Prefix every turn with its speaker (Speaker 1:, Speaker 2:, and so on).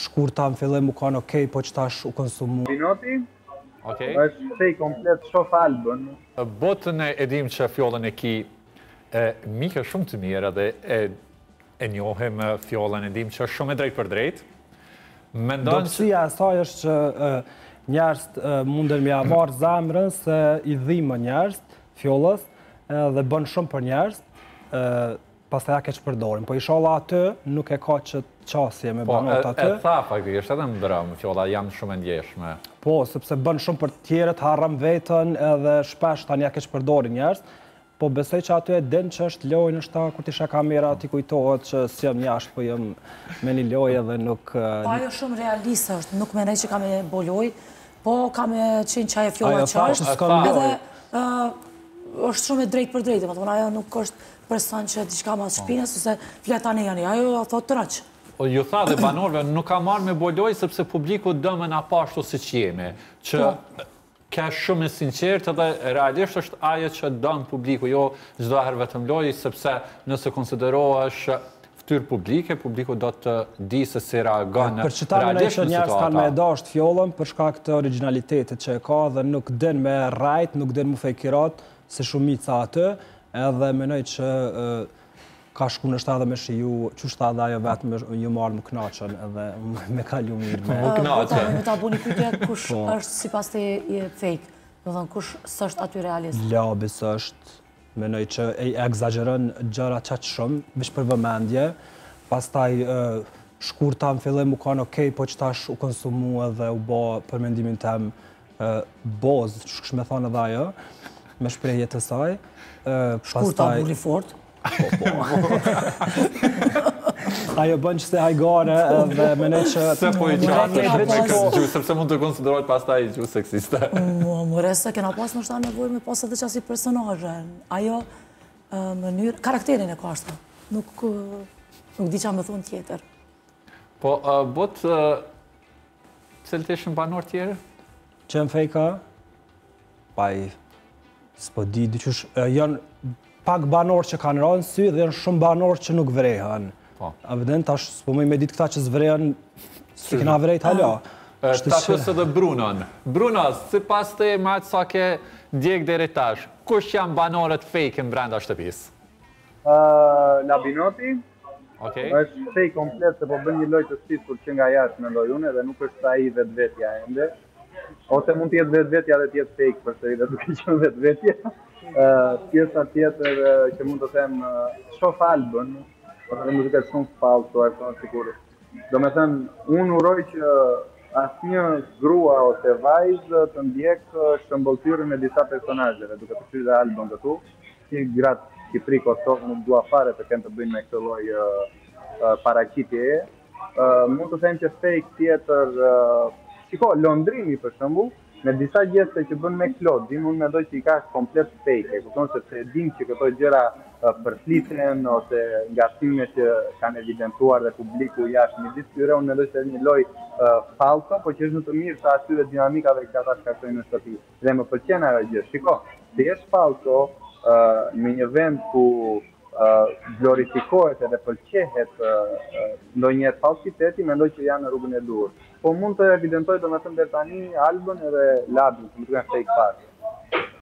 Speaker 1: shkurta në fillim u kanë okej, po që tash u konsumu.
Speaker 2: Binoti
Speaker 3: Okej.
Speaker 2: është fej komplet, shof albën.
Speaker 3: Botën e dim që fjollën e ki mike shumë të mirë dhe e njohim fjollën e dim që është shumë e drejt për drejt.
Speaker 1: Dobësia e saj është që njerëzit munden me ja marrë zemrën se i dhimë njerëz fjollës dhe bën shumë për njerëz. Pastaj ja keq përdorin. Po inshallah aty nuk e ka që qasje me banot aty.
Speaker 3: E tha faktikisht edhe më drëmë, fjolla janë shumë e ndjeshme.
Speaker 1: Po, sepse bën shumë për tjerët, harram vetën edhe shpesh tani ja keq përdorin njerëz. Po besoj që aty e din që është lojë, nështë ta kur t'isha kamera ti kujtohet që s'jam jashtë, po jam me një lojë edhe nuk...
Speaker 4: Po ajo shumë realiste është, nuk mendoj që ka me bo lojë, po ka me qenë qaj e fjolla qashtë, edhe është shumë e drejt për drejtë, ajo nuk është person që diçka mas shpinës, ose fletane janë, ajo thot të raqë.
Speaker 3: Ju tha dhe banorve, nuk ka marrë me boloj, sepse publiku dëmën a pashtu si që jemi, që ka shumë e sinqertë dhe realisht është aje që dëmë publiku, jo çdo herë vetëm lojë, sepse nëse konsiderohesh ftyrë publike, publiku do të di se si reagon
Speaker 1: për që ta mënej që njerëz kanë me dashtë fjollën për shkak të originalitetit që e ka dhe nuk din me rajt, nuk din mu fejkirat se shumica atë, edhe menoj që ka shku në shta dhe me shiju, që shta dhe ajo vetë ju marrë më knaqën edhe me kalu mirë me...
Speaker 3: Më knaqën.
Speaker 4: Me ta bu një pytje, kush është si pas të fake? Do thënë, kush s'është aty realist?
Speaker 1: Labis është, menoj që e egzagerën gjëra qatë shumë, vish për vëmendje, pastaj shkurta në fillim u kanë okej, po që tash u konsumu edhe u bo për mendimin tem boz, shme thonë edhe ajo, me shprehje të saj.
Speaker 4: Shkurta buri fort?
Speaker 1: Ajo bën që se hajgare dhe menoj që...
Speaker 3: Se po i qatë me gjuhë, sepse mund të konsiderohet pas ta i gjuhë seksiste.
Speaker 4: Mëre se kena pas në shta nevoj me pas edhe qasi personazhe. Ajo mënyrë, karakterin e ka ashtë. Nuk di qa me thonë tjetër.
Speaker 3: Po, bot, cilë të ishën banor tjerë?
Speaker 1: Që në fejka? Paj, s'po di, dyqysh, janë pak banor që kanë rënë sy dhe janë shumë banor që nuk vrehen. Evident, tash s'po mëj me ditë këta që s'vrehen, si kena vrejt hala.
Speaker 3: Ta kësë dhe Brunon. Brunos, si pas të e matë sa ke djek deri tash, kush janë banorët fake në brenda shtëpis?
Speaker 2: Labinoti është fake komplet, se po bën një lojë të spisur që nga jashtë në lojë une dhe nuk është ai vetvetja ende. Ose mund t'jetë vetvetja dhe t'jetë fake përsëri dhe duke qenë vetvetja. Pjesa tjetër që mund të them shof albën, ose më duket shumë falso, e thonë sikur. Do me thënë, unë uroj që asnjë grua ose vajzë të ndjek shëmbulltyrën e disa personazheve, duke përfshirë dhe albën këtu, si gratë Shqipëri, Kosovë, nuk dua fare të kenë të bëjnë me këtë lloj paraqitjeje. Mund të them që fake tjetër, shiko, Londrimi për shembull, me disa gjeste që bën me Klodin, unë mendoj që i ka komplet fake, e kupton se dim që këto gjëra përfliten ose ngatime që kanë evidentuar dhe publiku jashtë midis tyre, unë mendoj se është një lojë falso, po që është në të mirë sa atyre dinamikave që ata shkaktojnë në shtëpi. Dhe më pëlqen ajo gjë. Shiko, se është falso në një vend ku glorifikohet edhe pëlqehet ndonjëherë falsiteti, mendoj që janë në rrugën e duhur. Po mund të evidentoj domethënë deri tani albën edhe labin, që nuk kanë fake fare.